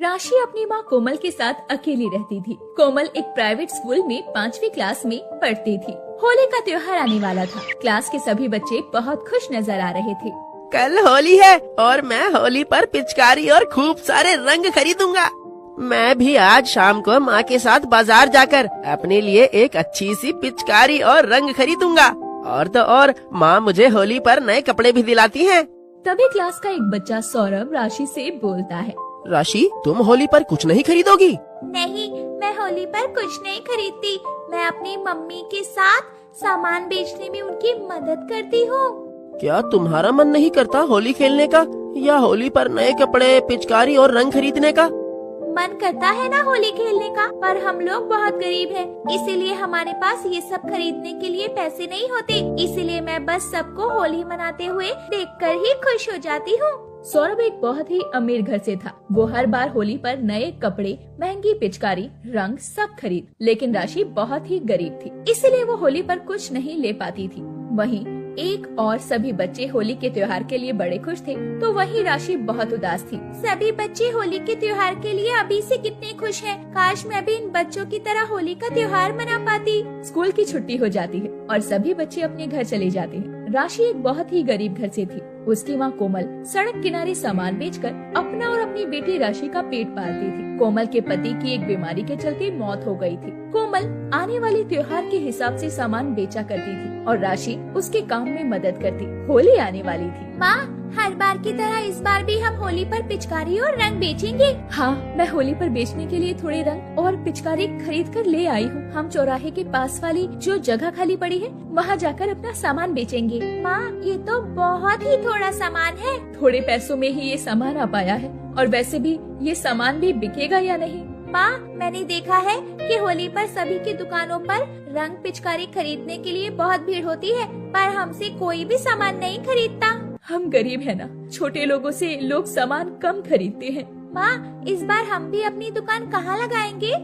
राशि अपनी माँ कोमल के साथ अकेली रहती थी। कोमल एक प्राइवेट स्कूल में 5वीं क्लास में पढ़ती थी। होली का त्योहार आने वाला था। क्लास के सभी बच्चे बहुत खुश नजर आ रहे थे। कल होली है और मैं होली पर पिचकारी और खूब सारे रंग खरीदूंगा। मैं भी आज शाम को माँ के साथ बाजार जाकर अपने लिए एक अच्छी सी पिचकारी और रंग खरीदूंगा। और तो और माँ मुझे होली पर नए कपड़े भी दिलाती हैं। तभी क्लास का एक बच्चा सौरभ राशि से बोलता है। राशि, तुम होली पर कुछ नहीं खरीदोगी? नहीं, मैं होली पर कुछ नहीं खरीदती। मैं अपनी मम्मी के साथ सामान बेचने में उनकी मदद करती हूँ। क्या तुम्हारा मन नहीं करता होली खेलने का या होली पर नए कपड़े, पिचकारी और रंग खरीदने का? मन करता है ना होली खेलने का, पर हम लोग बहुत गरीब हैं, इसीलिए हमारे पास ये सब खरीदने के लिए पैसे नहीं होते। इसीलिए मैं बस सबको होली मनाते हुए देखकर ही खुश हो जाती हूँ। सौरभ एक बहुत ही अमीर घर से था। वो हर बार होली पर नए कपड़े, महंगी पिचकारी, रंग सब खरीद, लेकिन राशि बहुत ही गरीब थी, इसलिए वो होली पर कुछ नहीं ले पाती थी। वहीं एक और सभी बच्चे होली के त्योहार के लिए बड़े खुश थे, तो वहीं राशि बहुत उदास थी। सभी बच्चे होली के त्योहार के लिए अभी से कितने खुश हैं। काश मैं भी इन बच्चों की तरह होली का त्योहार मना पाती। स्कूल की छुट्टी हो जाती है और सभी बच्चे अपने घर चले जाते हैं। राशि एक बहुत ही गरीब घर से थी। उसकी माँ कोमल सड़क किनारे सामान बेचकर अपना और अपनी बेटी राशि का पेट पालती थी। कोमल के पति की एक बीमारी के चलते मौत हो गई थी। कोमल आने वाले त्योहार के हिसाब से सामान बेचा करती थी और राशि उसके काम में मदद करती। होली आने वाली थी। माँ, हर बार की तरह इस बार भी हम होली पर पिचकारी और रंग बेचेंगे। हाँ, मैं होली पर बेचने के लिए थोड़े रंग और पिचकारी खरीद कर ले आई हूँ। हम चौराहे के पास वाली जो जगह खाली पड़ी है वहाँ जाकर अपना सामान बेचेंगे। माँ, ये तो बहुत ही थोड़ा सामान है। थोड़े पैसों में ही ये सामान आ पाया है और वैसे भी ये सामान भी बिकेगा या नहीं? माँ, मैंने देखा है कि होली पर सभी की दुकानों पर रंग पिचकारी खरीदने के लिए बहुत भीड़ होती है, पर हमसे कोई भी सामान नहीं खरीदता। हम गरीब है ना, छोटे लोगों से लोग सामान कम खरीदते हैं। माँ, इस बार हम भी अपनी दुकान कहाँ लगाएंगे?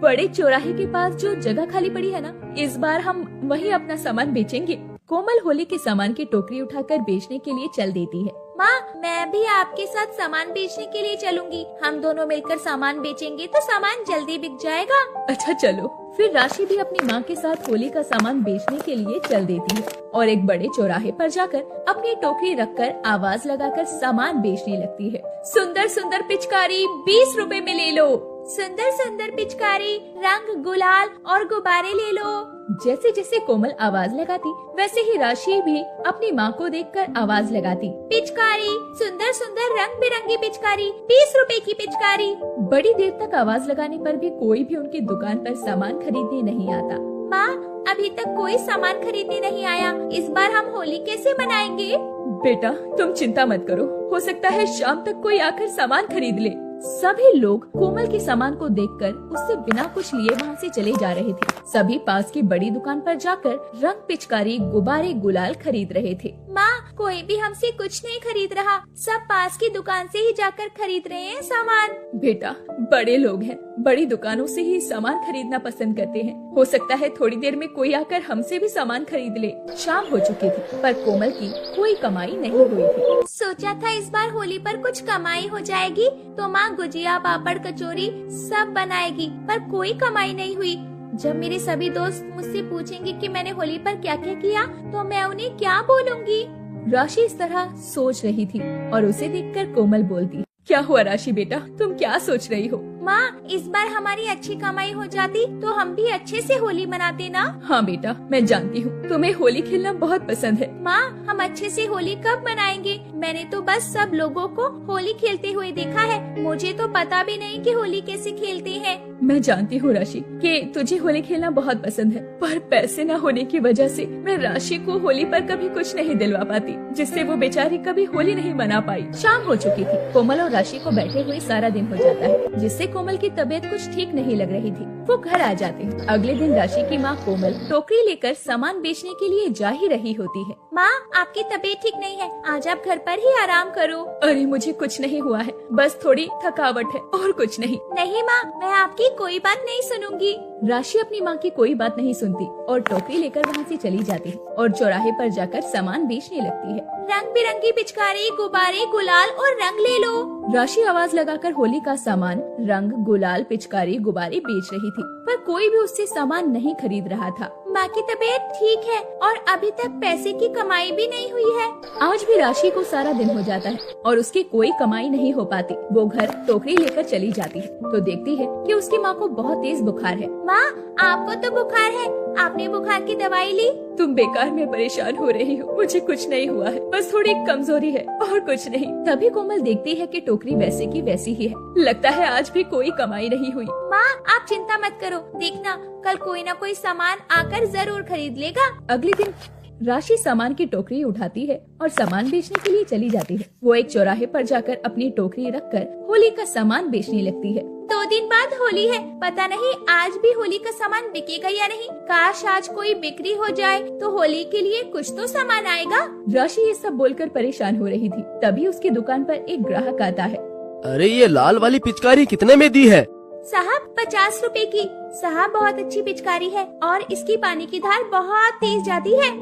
बड़े चौराहे के पास जो जगह खाली पड़ी है ना, इस बार हम वहीं अपना सामान बेचेंगे। कोमल होली के सामान की टोकरी उठाकर बेचने के लिए चल देती है। माँ, मैं भी आपके साथ सामान बेचने के लिए चलूंगी। हम दोनों मिलकर सामान बेचेंगे तो सामान जल्दी बिक जाएगा। अच्छा चलो। फिर राशि भी अपनी माँ के साथ होली का सामान बेचने के लिए चल देती है और एक बड़े चौराहे पर जाकर अपनी टोकरी रखकर आवाज लगाकर सामान बेचने लगती है। सुंदर सुंदर पिचकारी 20 रुपए में ले लो। सुंदर सुंदर पिचकारी, रंग, गुलाल और गुब्बारे ले लो। जैसे जैसे कोमल आवाज लगाती वैसे ही राशि भी अपनी माँ को देखकर आवाज लगाती। पिचकारी, सुंदर सुंदर रंग बिरंगी पिचकारी, 20 रुपए की पिचकारी। बड़ी देर तक आवाज लगाने पर भी कोई भी उनकी दुकान पर सामान खरीदने नहीं आता। माँ, अभी तक कोई सामान खरीदने नहीं आया। इस बार हम होली कैसे मनाएंगे? बेटा, तुम चिंता मत करो, हो सकता है शाम तक कोई आकर सामान खरीद ले। सभी लोग कोमल के सामान को देखकर उससे बिना कुछ लिए वहाँ से चले जा रहे थे। सभी पास की बड़ी दुकान पर जाकर रंग, पिचकारी, गुब्बारे, गुलाल खरीद रहे थे। माँ, कोई भी हमसे कुछ नहीं खरीद रहा। सब पास की दुकान से ही जाकर खरीद रहे हैं सामान। बेटा, बड़े लोग हैं, बड़ी दुकानों से ही सामान खरीदना पसंद करते हैं। हो सकता है थोड़ी देर में कोई आकर हमसे भी सामान खरीद ले। शाम हो चुकी थी पर कोमल की कोई कमाई नहीं हुई थी। सोचा था इस बार होली पर कुछ कमाई हो जाएगी तो माँ गुजिया, पापड़, कचौरी सब बनाएगी, पर कोई कमाई नहीं हुई। जब मेरे सभी दोस्त मुझसे पूछेंगे कि मैंने होली पर क्या क्या किया तो मैं उन्हें क्या बोलूँगी? राशि इस तरह सोच रही थी और उसे देखकर कोमल बोलती। क्या हुआ राशि बेटा, तुम क्या सोच रही हो? माँ, इस बार हमारी अच्छी कमाई हो जाती तो हम भी अच्छे से होली मनाते ना। हाँ बेटा, मैं जानती हूँ तुम्हें होली खेलना बहुत पसंद है। माँ, हम अच्छे से होली कब मनाएंगे? मैंने तो बस सब लोगों को होली खेलते हुए देखा है, मुझे तो पता भी नहीं कि होली कैसे खेलते हैं। मैं जानती हूँ राशि कि तुझे होली खेलना बहुत पसंद है, पर पैसे न होने की वजह से मैं राशि को होली पर कभी कुछ नहीं दिलवा पाती, जिससे वो बेचारी कभी होली नहीं मना पाई। शाम हो चुकी थी। कोमल और राशि को बैठे हुए सारा दिन हो जाता है, जिससे कोमल की तबीयत कुछ ठीक नहीं लग रही थी। वो घर आ जाते हैं। अगले दिन राशि की माँ कोमल टोकरी लेकर सामान बेचने के लिए जा ही रही होती है। माँ, आपकी तबीयत ठीक नहीं है, आज आप घर पर ही आराम करो। अरे मुझे कुछ नहीं हुआ है, बस थोड़ी थकावट है और कुछ नहीं। नहीं माँ, मैं आपकी कोई बात नहीं सुनूंगी। राशि अपनी माँ की कोई बात नहीं सुनती और टोकरी लेकर वहाँ से चली जाती है और चौराहे पर जाकर सामान बेचने लगती है। रंग बिरंगी पिचकारी, गुब्बारे, गुलाल और रंग ले लो। राशि आवाज लगाकर होली का सामान रंग, गुलाल, पिचकारी, गुब्बारे बेच रही थी, पर कोई भी उससे सामान नहीं खरीद रहा था। माँ की तबीयत ठीक है और अभी तक पैसे की कमाई भी नहीं हुई है। आज भी राशि को सारा दिन हो जाता है और उसकी कोई कमाई नहीं हो पाती। वो घर टोकरी लेकर चली जाती है तो देखती है कि उसकी माँ को बहुत तेज बुखार है। माँ, आपको तो बुखार है, आपने बुखार की दवाई ली? तुम बेकार में परेशान हो रही हो, मुझे कुछ नहीं हुआ है, बस थोड़ी कमजोरी है और कुछ नहीं। तभी कोमल देखती है कि टोकरी वैसे की वैसी ही है। लगता है आज भी कोई कमाई नहीं हुई। माँ, आप चिंता मत करो, देखना कल कोई न कोई सामान आकर जरूर खरीद लेगा। अगले दिन राशि सामान की टोकरी उठाती है और सामान बेचने के लिए चली जाती है। वो एक चौराहे पर जाकर अपनी टोकरी रखकर होली का सामान बेचने लगती है। 2 दिन बाद होली है, पता नहीं आज भी होली का सामान बिकेगा या नहीं। काश आज कोई बिक्री हो जाए तो होली के लिए कुछ तो सामान आएगा। राशि ये सब बोलकर परेशान हो रही थी, तभी उसकी दुकान पर एक ग्राहक आता है। अरे ये लाल वाली पिचकारी कितने में दी है? साहब 50 रुपए की। साहब बहुत अच्छी पिचकारी है और इसकी पानी की धार बहुत तेज जाती है।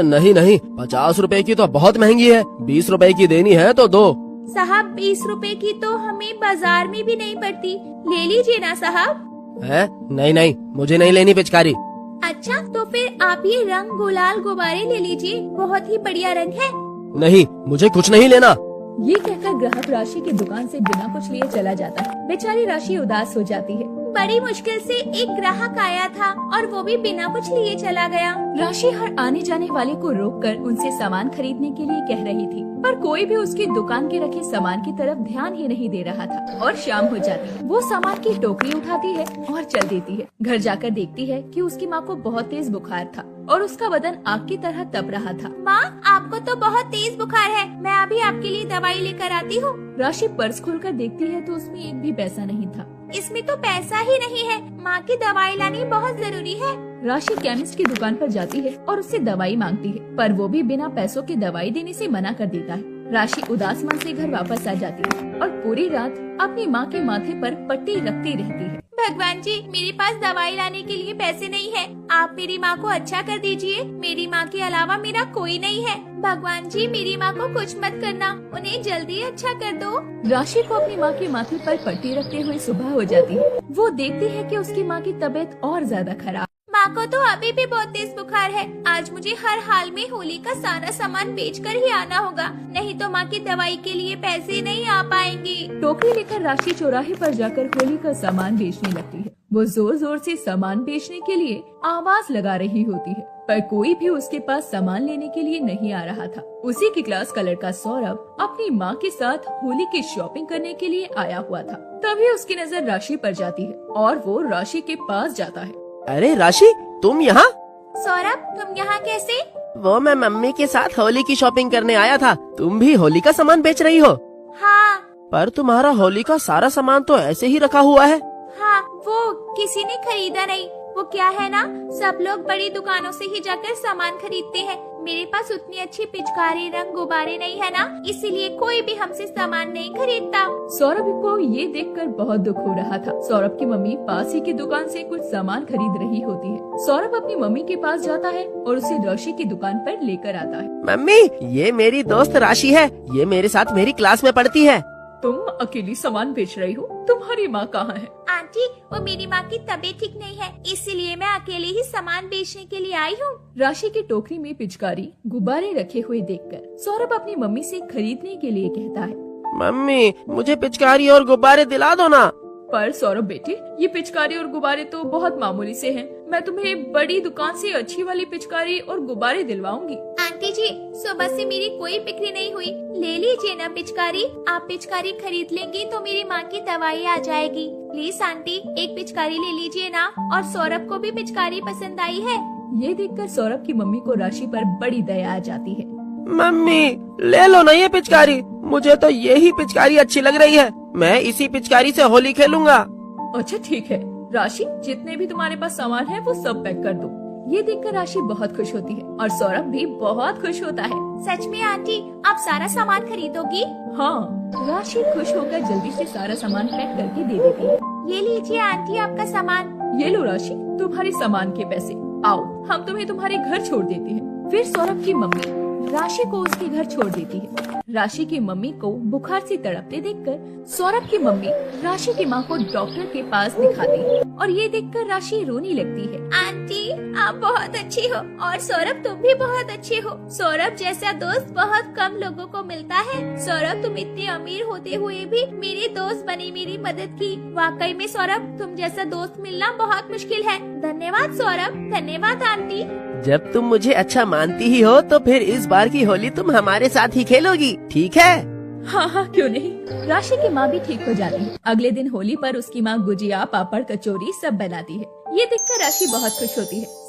नहीं नहीं, 50 रुपए की तो बहुत महंगी है, 20 रुपए की देनी है तो दो। साहब 20 रुपए की तो हमें बाजार में भी नहीं पड़ती, ले लीजिए ना साहब। है? नहीं नहीं, मुझे नहीं लेनी पिचकारी। अच्छा तो फिर आप ये रंग, गुलाल, गुब्बारे ले लीजिए, बहुत ही बढ़िया रंग है। नहीं, मुझे कुछ नहीं लेना। ये कहकर ग्राहक राशि की दुकान से बिना कुछ लिए चला जाता है। बेचारी राशि उदास हो जाती है। बड़ी मुश्किल से एक ग्राहक आया था और वो भी बिना कुछ लिए चला गया। राशि हर आने जाने वाले को रोककर उनसे सामान खरीदने के लिए कह रही थी, पर कोई भी उसकी दुकान के रखे सामान की तरफ ध्यान ही नहीं दे रहा था। और शाम हो जाती है। वो सामान की टोकरी उठाती है और चल देती है। घर जाकर देखती है कि उसकी माँ को बहुत तेज बुखार था और उसका बदन आग की तरह तप रहा था। माँ, आपको तो बहुत तेज बुखार है, मैं अभी आपके लिए दवाई लेकर आती हूँ। राशि पर्स खोलकर देखती है तो उसमें एक भी पैसा नहीं था। इसमें तो पैसा ही नहीं है, माँ की दवाई लानी बहुत जरूरी है। राशि केमिस्ट की दुकान पर जाती है और उससे दवाई मांगती है, पर वो भी बिना पैसों के दवाई देने से मना कर देता है। राशि उदास मन से घर वापस आ जाती है और पूरी रात अपनी माँ के माथे पर पट्टी रखती रहती है। भगवान जी, मेरे पास दवाई लाने के लिए पैसे नहीं है, आप मेरी माँ को अच्छा कर दीजिए। मेरी माँ के अलावा मेरा कोई नहीं है। भगवान जी, मेरी माँ को कुछ मत करना, उन्हें जल्दी अच्छा कर दो। राशि को अपनी माँ के माथे पर पट्टी रखते हुए सुबह हो जाती है। वो देखती है कि उसकी माँ की तबीयत और ज्यादा खराब। माँ को तो अभी भी बहुत तेज बुखार है। आज मुझे हर हाल में होली का सारा सामान बेचकर ही आना होगा, नहीं तो माँ की दवाई के लिए पैसे नहीं आ पाएंगे। टोकरी लेकर राशि चौराहे पर जाकर होली का सामान बेचने लगती है। वो जोर जोर से सामान बेचने के लिए आवाज लगा रही होती है, पर कोई भी उसके पास सामान लेने के लिए नहीं आ रहा था। उसी की क्लास का लड़का सौरभ अपनी माँ के साथ होली की शॉपिंग करने के लिए आया हुआ था। तभी उसकी नजर राशि पर जाती है और वो राशि के पास जाता है। अरे राशि, तुम यहाँ? सौरभ, तुम यहाँ कैसे? वो मैं मम्मी के साथ होली की शॉपिंग करने आया था। तुम भी होली का सामान बेच रही हो? हाँ। पर तुम्हारा होली का सारा सामान तो ऐसे ही रखा हुआ है। हाँ, वो किसी ने खरीदा नहीं। वो क्या है ना, सब लोग बड़ी दुकानों से ही जाकर सामान खरीदते हैं। मेरे पास उतनी अच्छी पिचकारी, रंग, गुब्बारे नहीं है ना, इसीलिए कोई भी हमसे सामान नहीं खरीदता। सौरभ को ये देखकर बहुत दुख हो रहा था। सौरभ की मम्मी पास ही की दुकान से कुछ सामान खरीद रही होती है। सौरभ अपनी मम्मी के पास जाता है और उसे राशि की दुकान पर लेकर आता है। मम्मी, ये मेरी दोस्त राशि है, ये मेरे साथ मेरी क्लास में पढ़ती है। तुम अकेली सामान बेच रही हो? तुम्हारी माँ कहाँ है? आंटी, वो मेरी माँ की तबीयत ठीक नहीं है, इसीलिए मैं अकेले ही सामान बेचने के लिए आई हूँ। राशि की टोकरी में पिचकारी, गुब्बारे रखे हुए देखकर सौरभ अपनी मम्मी से खरीदने के लिए कहता है। मम्मी, मुझे पिचकारी और गुब्बारे दिला दो ना। पर सौरभ बेटे, ये पिचकारी और गुब्बारे तो बहुत मामूली से हैं। मैं तुम्हें बड़ी दुकान से अच्छी वाली पिचकारी और गुब्बारे दिलवाऊंगी। आंटी जी, सुबह से मेरी कोई बिक्री नहीं हुई, ले लीजिए ना पिचकारी। आप पिचकारी खरीद लेंगी तो मेरी माँ की दवाई आ जाएगी। प्लीज आंटी, एक पिचकारी ले लीजिए ना। और सौरभ को भी पिचकारी पसंद आई है। ये देखकर सौरभ की मम्मी को राशि पर बड़ी दया आ जाती है। मम्मी, ले लो ना ये पिचकारी, मुझे तो यही पिचकारी अच्छी लग रही है। मैं इसी पिचकारी से होली खेलूंगा। अच्छा ठीक है, राशि, जितने भी तुम्हारे पास सामान है वो सब पैक कर दो। ये देखकर राशि बहुत खुश होती है और सौरभ भी बहुत खुश होता है। सच में आंटी, आप सारा सामान खरीदोगी? हाँ, राशि खुश होकर जल्दी से सारा सामान पैक करके दे देती है। ये लीजिए आंटी आपका सामान। ये लो राशि, तुम्हारे सामान के पैसे। आओ, हम तुम्हें तुम्हारे घर छोड़ देते हैं। फिर सौरभ की मम्मी राशि को उसके घर छोड़ देती है। राशि की मम्मी को बुखार से तड़पते देखकर सौरभ की मम्मी राशि की माँ को डॉक्टर के पास दिखाती है और ये देखकर राशि रोने लगती है। आंटी, आप बहुत अच्छी हो और सौरभ तुम भी बहुत अच्छे हो। सौरभ जैसा दोस्त बहुत कम लोगों को मिलता है। सौरभ, तुम इतने अमीर होते हुए भी मेरे दोस्त बनी, मेरी मदद की। वाकई में सौरभ, तुम जैसा दोस्त मिलना बहुत मुश्किल है। धन्यवाद सौरभ। धन्यवाद आंटी। जब तुम मुझे अच्छा मानती ही हो तो फिर इस बार की होली तुम हमारे साथ ही खेलोगी, ठीक है? हाँ, क्यों नहीं। राशि की माँ भी ठीक हो जाती है। अगले दिन होली पर उसकी माँ गुजिया, पापड़, कचौरी सब बनाती है। ये देखकर राशि बहुत खुश होती है।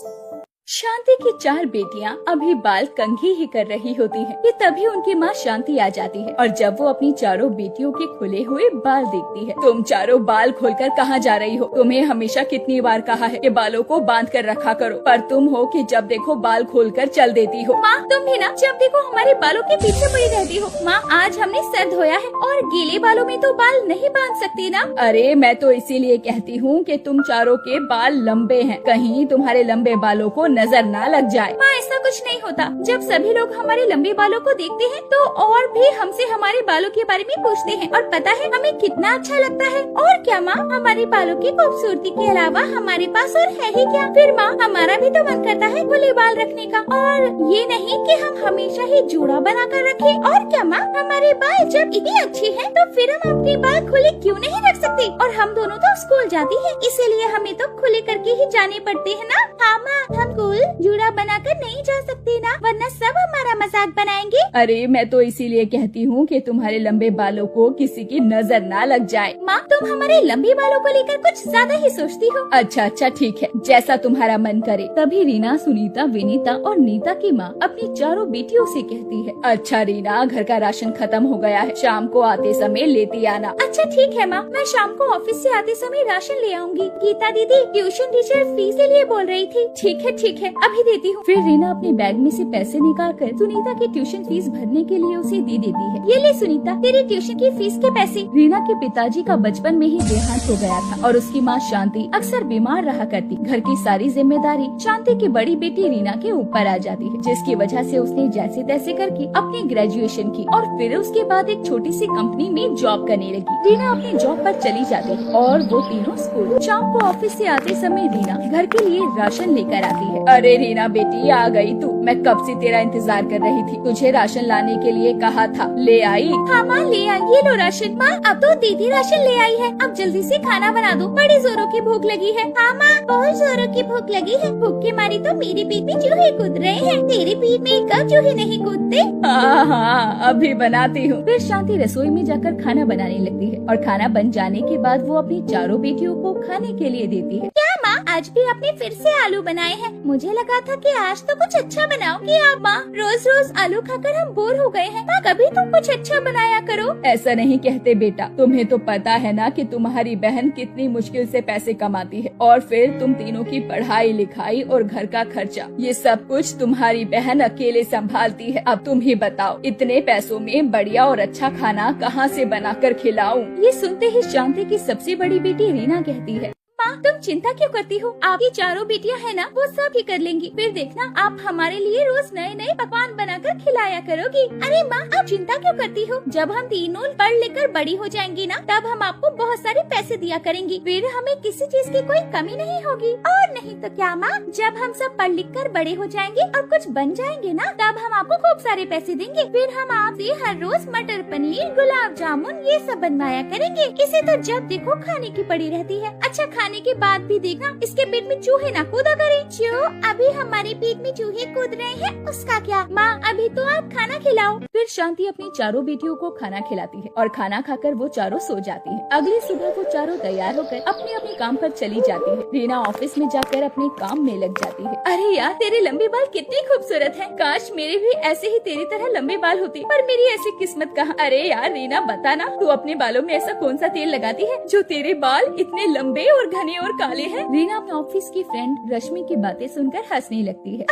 शांति की 4 बेटियां अभी बाल कंघी ही कर रही होती हैं कि तभी उनकी माँ शांति आ जाती है और जब वो अपनी चारों बेटियों के खुले हुए बाल देखती है। तुम चारों बाल खोलकर कहाँ जा रही हो? तुम्हें हमेशा कितनी बार कहा है कि बालों को बांध कर रखा करो, पर तुम हो कि जब देखो बाल खोलकर चल देती हो। माँ, तुम भी ना जब देखो हमारे बालों के पीछे पड़ी रहती हो। माँ, आज हमने सर धोया है और गीले बालों में तो बाल नहीं बांध सकती ना। अरे मैं तो इसीलिए कहती हूँ कि तुम चारों के बाल लंबे हैं, कहीं तुम्हारे लंबे बालों को नजर ना लग जाए। माँ, ऐसा कुछ नहीं होता। जब सभी लोग हमारे लंबे बालों को देखते हैं तो और भी हमसे हमारे बालों के बारे में पूछते हैं और पता है हमें कितना अच्छा लगता है। और क्या माँ, हमारे बालों की खूबसूरती के अलावा हमारे पास और है ही क्या? फिर माँ, हमारा भी तो मन करता है खुले बाल रखने का, और ये नहीं कि हम हमेशा ही जूड़ा बना कर रखे। और क्या माँ, हमारे बाल जब इतनी अच्छी है तो फिर हम अपने बाल खुले क्यों नहीं रख सकते? और हम दोनों तो स्कूल जाती है, इसीलिए हमें तो खुले करके ही जाने पड़ते हैं ना। हाँ माँ, हम स्कूल जूड़ा बनाकर नहीं जा सकते ना, वरना सब हमारा मजाक बनाएंगे। अरे मैं तो इसीलिए कहती हूँ कि तुम्हारे लंबे बालों को किसी की नजर ना लग जाए। माँ, तुम हमारे लंबे बालों को लेकर कुछ ज्यादा ही सोचती हो। अच्छा ठीक है, जैसा तुम्हारा मन करे। तभी रीना, सुनीता, विनीता और नीता की माँ अपनी चारों बेटियों से कहती है, अच्छा रीना, घर का राशन खत्म हो गया है, शाम को आते समय लेती आना। अच्छा ठीक है माँ, मैं शाम को ऑफिस से आते समय राशन ले आऊंगी। गीता दीदी ट्यूशन टीचर फीस के लिए बोल रही थी। ठीक है, अभी देती हूँ। फिर रीना अपने बैग में से पैसे निकालकर सुनीता की ट्यूशन फीस भरने के लिए उसे दे देती है। ये ले सुनीता, तेरी ट्यूशन की फीस के पैसे। रीना के पिताजी का बचपन में ही देहांत हो गया था और उसकी माँ शांति अक्सर बीमार रहा करती। घर की सारी जिम्मेदारी शांति की बड़ी बेटी रीना के ऊपर आ जाती है, जिसकी वजह से उसने जैसे तैसे करके अपनी ग्रेजुएशन की और फिर उसके बाद एक छोटी सी कंपनी में जॉब करने लगी। रीना अपनी जॉब पर चली जाती है और वो तीनों स्कूल। शाम को ऑफिस से आते समय रीना घर के लिए राशन लेकर आती है। अरे रीना बेटी, आ गई तू, मैं कब से तेरा इंतजार कर रही थी। तुझे राशन लाने के लिए कहा था, ले आई? हाँ माँ, ले आई। ये लो राशन। माँ, अब तो दीदी राशन ले आई है, अब जल्दी से खाना बना दो, बड़ी जोरों की भूख लगी है। हाँ माँ, बहुत जोरों की भूख लगी है। भूख के मारे तो मेरे पेट में चूहे कूद रहे हैं। तेरे पेट में कब चूहे नहीं कूदते? हाँ, अभी बनाती हूँ। फिर शांति रसोई में जाकर खाना बनाने लगती है और खाना बन जाने के बाद वो अपनी चारों बेटियों को खाने के लिए देती है। क्या माँ, आज भी आपने फिर से आलू बनाए हैं? मुझे लगा था कि आज तो कुछ अच्छा बनाओगी आप। माँ, रोज रोज आलू खाकर हम बोर हो गए हैं। माँ, कभी तुम कुछ अच्छा बनाया करो। ऐसा नहीं कहते बेटा, तुम्हें तो पता है ना कि तुम्हारी बहन कितनी मुश्किल से पैसे कमाती है और फिर तुम तीनों की पढ़ाई लिखाई और घर का खर्चा, ये सब कुछ तुम्हारी बहन अकेले संभालती है। अब तुम ही बताओ, इतने पैसों में बढ़िया और अच्छा खाना कहाँ से बनाकर खिलाऊं? ये सुनते ही शांति की सबसे बड़ी बेटी रीना कहती है, माँ, तुम चिंता क्यों करती हो? आपकी चारों बेटियां है ना, वो सब ही कर लेंगी। फिर देखना, आप हमारे लिए रोज नए नए पकवान बनाकर खिलाया करोगी। अरे माँ, आप चिंता क्यों करती हो? जब हम तीनों पढ़ लिख कर बड़ी हो जाएंगी ना, तब हम आपको बहुत सारे पैसे दिया करेंगी। फिर हमें किसी चीज की कोई कमी नहीं होगी। और नहीं तो क्या माँ, जब हम सब पढ़ लिख कर बड़े हो जाएंगे और कुछ बन जाएंगे ना, तब हम आपको खूब सारे पैसे देंगे। फिर हम आपसे हर रोज मटर पनीर, गुलाब जामुन ये सब बनवाया करेंगे। इसे तो जब देखो खाने की पड़ी रहती है। अच्छा, खाने के बाद भी देखना इसके पेट में चूहे ना कूदा करें। जो अभी हमारे पेट में चूहे कूद रहे हैं उसका क्या? माँ, अभी तो आप खाना खिलाओ। फिर शांति अपनी चारों बेटियों को खाना खिलाती है और खाना खाकर वो चारों सो जाती है। अगली सुबह वो चारों तैयार होकर अपने अपने काम पर चली जाती है। रीना ऑफिस में जाकर अपने काम में लग जाती है। अरे यार, तेरे लंबे बाल कितने खूबसूरत हैं। काश मेरे भी ऐसे ही तेरी तरह लंबे बाल होते, पर मेरी ऐसी किस्मत कहाँ। अरे यार रीना, बता ना, तू अपने बालों में ऐसा कौन सा तेल लगाती है जो तेरे बाल इतने लंबे और घने और काले हैं। रीना अपने ऑफिस की फ्रेंड रश्मि की बातें सुनकर हंसने लगती है।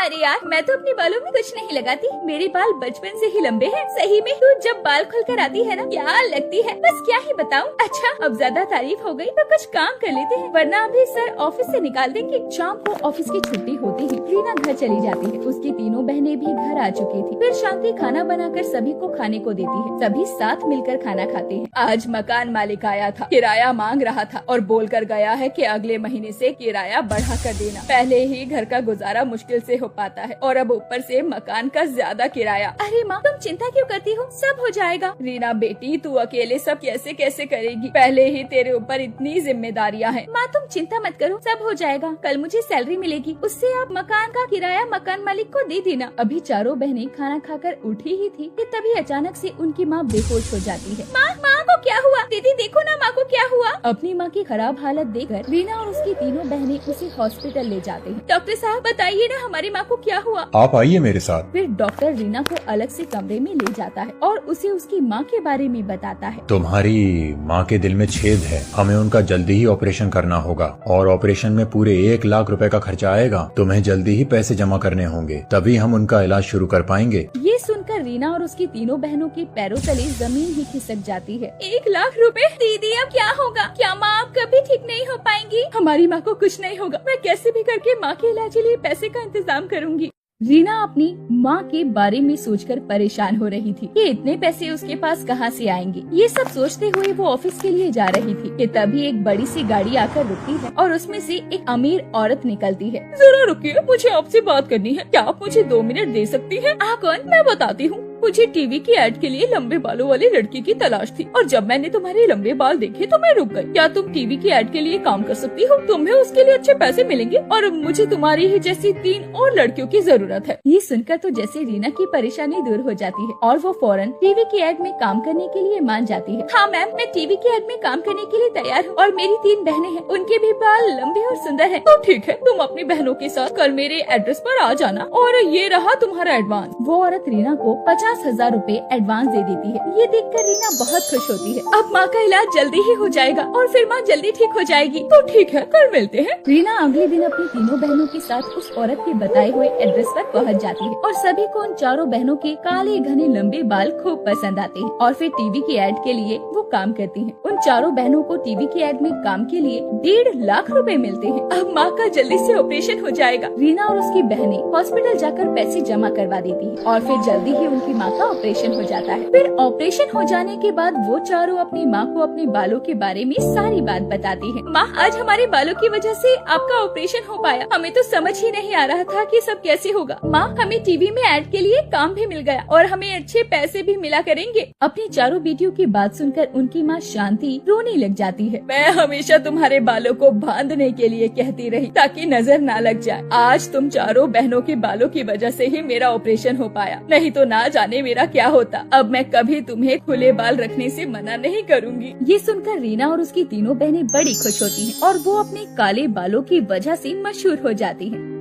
अरे यार, मैं तो अपने बालों में कुछ नहीं लगाती, मेरे बाल बचपन से ही लंबे हैं। सही में तू जब बाल खुल कर आती है ना, क्या लगती है, बस क्या ही बताऊं। अच्छा, अब ज्यादा तारीफ हो गई तो कुछ काम कर लेते हैं, वरना अभी सर ऑफिस से निकाल देंगे। शाम को ऑफिस की छुट्टी होती ही रीना घर चली जाती है। उसकी तीनों बहनें भी घर आ चुकी थी। फिर शांति खाना बनाकर सभी को खाने को देती है। सभी साथ मिलकर खाना खाते हैं। आज मकान मालिक आया था, किराया मांग रहा था और बोल कर गया है कि अगले महीने से किराया बढ़ा कर देना। पहले ही घर का गुजारा मुश्किल से हो पाता है और अब ऊपर से मकान का ज्यादा किराया। अरे माँ, तुम चिंता क्यों करती हो, सब हो जाएगा। रीना बेटी, तू अकेले सब कैसे कैसे करेगी, पहले ही तेरे ऊपर इतनी जिम्मेदारियाँ हैं। माँ तुम चिंता मत करो, सब हो जाएगा। कल मुझे सैलरी मिलेगी, उससे आप मकान का किराया मकान मालिक को दे देना। अभी चारों बहनें खाना खाकर उठी ही थी कि तभी अचानक से उनकी माँ बेहोश हो जाती है। माँ को क्या हुआ? दीदी देखो ना, माँ को क्या हुआ? अपनी माँ की खराब हालत देखकर रीना और उसकी तीनों बहनें उसे हॉस्पिटल ले जाते हैं। डॉक्टर साहब बताइए ना, हमारी माँ को क्या हुआ? आप आइए मेरे साथ। फिर डॉक्टर रीना को अलग से कमरे में ले जाता है और उसे उसकी माँ के बारे में बताता है। तुम्हारी माँ के दिल में छेद है, हमें उनका जल्दी ही ऑपरेशन करना होगा और ऑपरेशन में पूरे 1 लाख रुपए का खर्चा आएगा। तुम्हें जल्दी ही पैसे जमा करने होंगे, तभी हम उनका इलाज शुरू कर पाएंगे। ये सुनकर रीना और उसकी तीनों बहनों के पैरों तले जमीन ही खिसक जाती है। 1 लाख रुपए? दीदी अब क्या होगा? क्या माँ आप कभी ठीक नहीं हो पाएंगी? हमारी माँ को कुछ नहीं होगा, मैं कैसे भी करके माँ के इलाज के लिए पैसे का इंतजाम करूंगी। रीना अपनी माँ के बारे में सोचकर परेशान हो रही थी कि इतने पैसे उसके पास कहाँ से आएंगे। ये सब सोचते हुए वो ऑफिस के लिए जा रही थी कि तभी एक बड़ी सी गाड़ी आकर रुकती है और उसमें से एक अमीर औरत निकलती है। जरा रुकिए, मुझे आपसे बात करनी है, क्या आप मुझे 2 मिनट दे सकती हैं? आप कौन? मैं बताती हूँ। मुझे टीवी की एड के लिए लंबे बालों वाली लड़की की तलाश थी और जब मैंने तुम्हारे लंबे बाल देखे तो मैं रुक गई। क्या तुम टीवी की एड के लिए काम कर सकती हो? तुम्हें उसके लिए अच्छे पैसे मिलेंगे और मुझे तुम्हारी ही जैसी 3 और लड़कियों की जरूरत है। ये सुनकर तो जैसे रीना की परेशानी दूर हो जाती है और वो फौरन टीवी की एड में काम करने के लिए मान जाती है। हाँ मैम, मैं टीवी की एड में काम करने के लिए तैयार हूँ और मेरी 3 बहनें हैं, उनके भी बाल लंबे और सुंदर है। तो ठीक है, तुम अपनी बहनों के साथ कल मेरे एड्रेस पर आ जाना और ये रहा तुम्हारा एडवांस। वो औरत रीना को 50,000 रुपए एडवांस दे देती है। ये देखकर रीना बहुत खुश होती है। अब माँ का इलाज जल्दी ही हो जाएगा और फिर माँ जल्दी ठीक हो जाएगी। तो ठीक है, कल मिलते हैं। रीना अगले दिन अपनी तीनों बहनों के साथ उस औरत के बताए हुए एड्रेस पर पहुँच जाती है और सभी को उन चारों बहनों के काले घने लंबे बाल खूब पसंद आते हैं और फिर टीवी की एड के लिए वो काम करती हैं। उन चारों बहनों को टीवी की एड में काम के लिए 1.5 लाख रुपए मिलते हैं। अब माँ का जल्दी से ऑपरेशन हो जाएगा। रीना और उसकी बहनें हॉस्पिटल जाकर पैसे जमा करवा देती है और फिर जल्दी ही उनकी माँ का ऑपरेशन हो जाता है। फिर ऑपरेशन हो जाने के बाद वो चारों अपनी माँ को अपने बालों के बारे में सारी बात बताती है। माँ, आज हमारे बालों की वजह से आपका ऑपरेशन हो पाया, हमें तो समझ ही नहीं आ रहा था कि सब कैसे होगा। माँ, हमें टीवी में एड के लिए काम भी मिल गया और हमें अच्छे पैसे भी मिला करेंगे। अपनी चारों बेटियों की बात सुनकर उनकी माँ शांति रोने लग जाती है। मैं हमेशा तुम्हारे बालों को बांधने के लिए कहती रही ताकि नजर ना लग जाए। आज तुम चारों बहनों के बालों की वजह से ही मेरा ऑपरेशन हो पाया, नहीं तो ना जाने मेरा क्या होता। अब मैं कभी तुम्हें खुले बाल रखने से मना नहीं करूंगी। ये सुनकर रीना और उसकी तीनों बहनें बड़ी खुश होती हैं और वो अपने काले बालों की वजह से मशहूर हो जाती हैं।